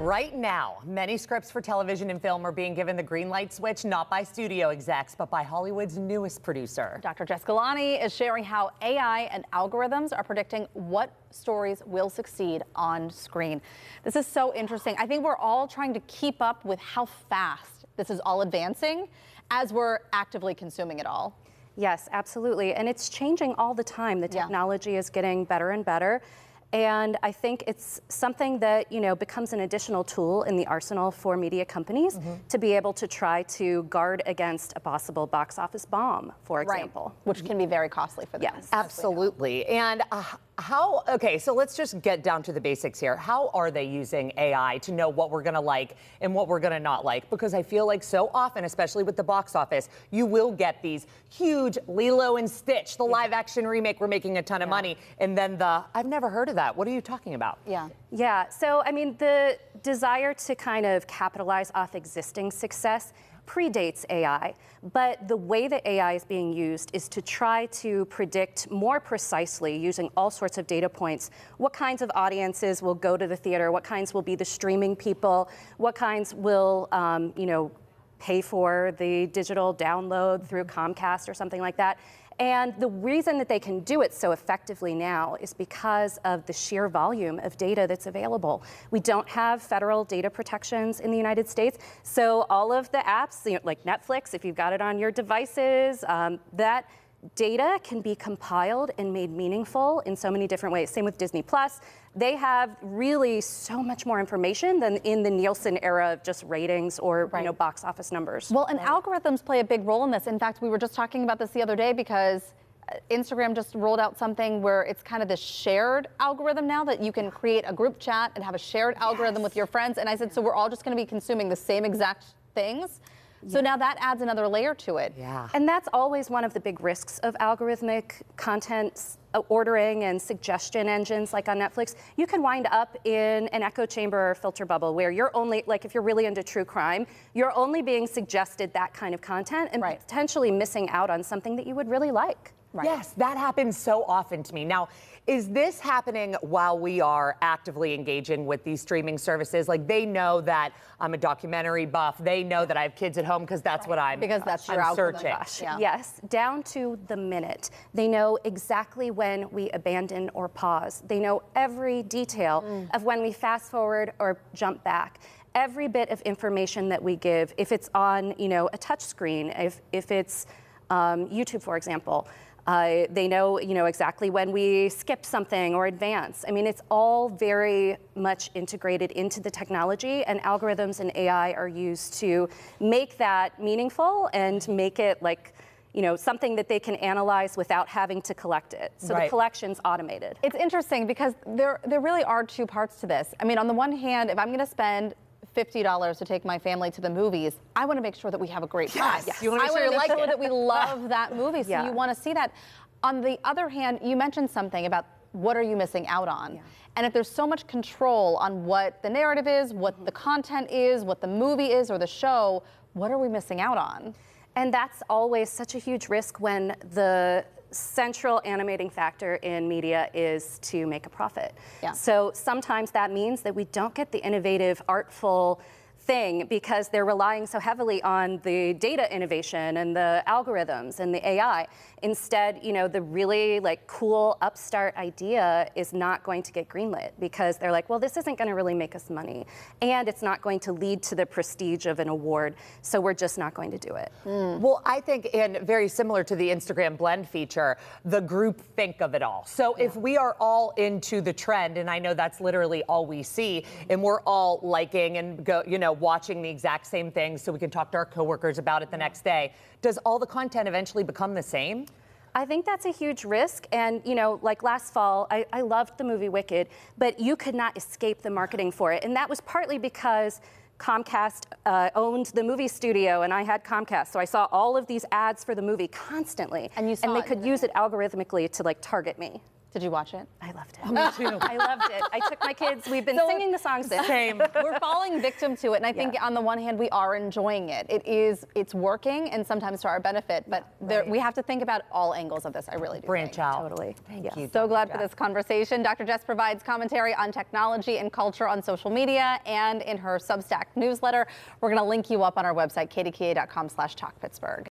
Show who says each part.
Speaker 1: Right now, many scripts for television and film are being given the green light switch, not by studio execs, but by Hollywood's newest producer.
Speaker 2: Dr. Jess Ghilani is sharing how AI and algorithms are predicting what stories will succeed on screen. This is so interesting. I think we're all trying to keep up with how fast this is all advancing as we're actively consuming it all.
Speaker 3: Yes, absolutely. And it's changing all the time. The technology is getting better and better. And I think it's something that, becomes an additional tool in the arsenal for media companies to be able to try to guard against a possible box office bomb, for example.
Speaker 2: Which can be very costly for them.
Speaker 3: Yes.
Speaker 1: Absolutely. And okay, so let's just get down to the basics here. How are they using AI to know what we're going to like and what we're going to not like? Because I feel like so often, especially with the box office, you will get these huge Lilo and Stitch, the live action remake, we're making a ton of money. And then I've never heard of that. What are you talking about?
Speaker 3: Yeah. So, I mean, the desire to kind of capitalize off existing success predates AI, but the way that AI is being used is to try to predict more precisely, using all sorts of data points, what kinds of audiences will go to the theater, what kinds will be the streaming people, what kinds will, pay for the digital download through Comcast or something like that. And the reason that they can do it so effectively now is because of the sheer volume of data that's available. We don't have federal data protections in the United States, so all of the apps, like Netflix, if you've got it on your devices, that data can be compiled and made meaningful in so many different ways. Same with Disney Plus. They have really so much more information than in the Nielsen era of just ratings or box office numbers.
Speaker 2: Well, and algorithms play a big role in this. In fact, we were just talking about this the other day because Instagram just rolled out something where it's kind of this shared algorithm now that you can create a group chat and have a shared algorithm with your friends. And I said, so we're all just going to be consuming the same exact things. So now that adds another layer to it.
Speaker 1: Yeah.
Speaker 3: And that's always one of the big risks of algorithmic content ordering and suggestion engines like on Netflix. You can wind up in an echo chamber or filter bubble where you're only, like if you're really into true crime, you're only being suggested that kind of content and potentially missing out on something that you would really like.
Speaker 1: Yes, that happens so often to me. Now, is this happening while we are actively engaging with these streaming services? Like they know that I'm a documentary buff. They know that I have kids at home because that's what I'm
Speaker 2: that's your
Speaker 1: searching.
Speaker 3: Yes, down to the minute. They know exactly when we abandon or pause. They know every detail of when we fast forward or jump back. Every bit of information that we give, if it's on, a touch screen, if it's YouTube, for example. They know, exactly when we skip something or advance. I mean, it's all very much integrated into the technology, and algorithms and AI are used to make that meaningful and make it like, something that they can analyze without having to collect it. So the collection's automated.
Speaker 2: It's interesting because there really are two parts to this. I mean, on the one hand, if I'm going to spend $50 to take my family to the movies, I want to make sure that we have a great time.
Speaker 1: You want to make sure
Speaker 2: that we love that movie, so you want to see that. On the other hand, you mentioned something about what are you missing out on? And if there's so much control on what the narrative is, what the content is, what the movie is or the show, what are we missing out on?
Speaker 3: And that's always such a huge risk when the central animating factor in media is to make a profit. So sometimes that means that we don't get the innovative, artful thing because they're relying so heavily on the data innovation and the algorithms and the AI. Instead, the really cool upstart idea is not going to get greenlit because they're like, well, this isn't going to really make us money and it's not going to lead to the prestige of an award, so we're just not going to do it.
Speaker 1: Well, I think, and very similar to the Instagram blend feature, the group think of it all. So if we are all into the trend, and I know that's literally all we see, and we're all liking and watching the exact same thing so we can talk to our coworkers about it the next day, does all the content eventually become the same?
Speaker 3: I think that's a huge risk. And, like last fall, I loved the movie Wicked, but you could not escape the marketing for it. And that was partly because Comcast owned the movie studio and I had Comcast. So I saw all of these ads for the movie constantly. And they could use it algorithmically to target me.
Speaker 2: Did you watch it?
Speaker 3: I loved it. Me too. I loved it. I took my kids. We've been singing the songs since.
Speaker 1: Same.
Speaker 2: We're falling victim to it, and I think on the one hand we are enjoying it. It's working, and sometimes to our benefit. But we have to think about all angles of this. I really do.
Speaker 1: Branch out.
Speaker 3: Totally.
Speaker 1: Thank you.
Speaker 2: So glad for this conversation. Dr. Jess provides commentary on technology and culture on social media and in her Substack newsletter. We're going to link you up on our website, kdka.com/talkpittsburgh.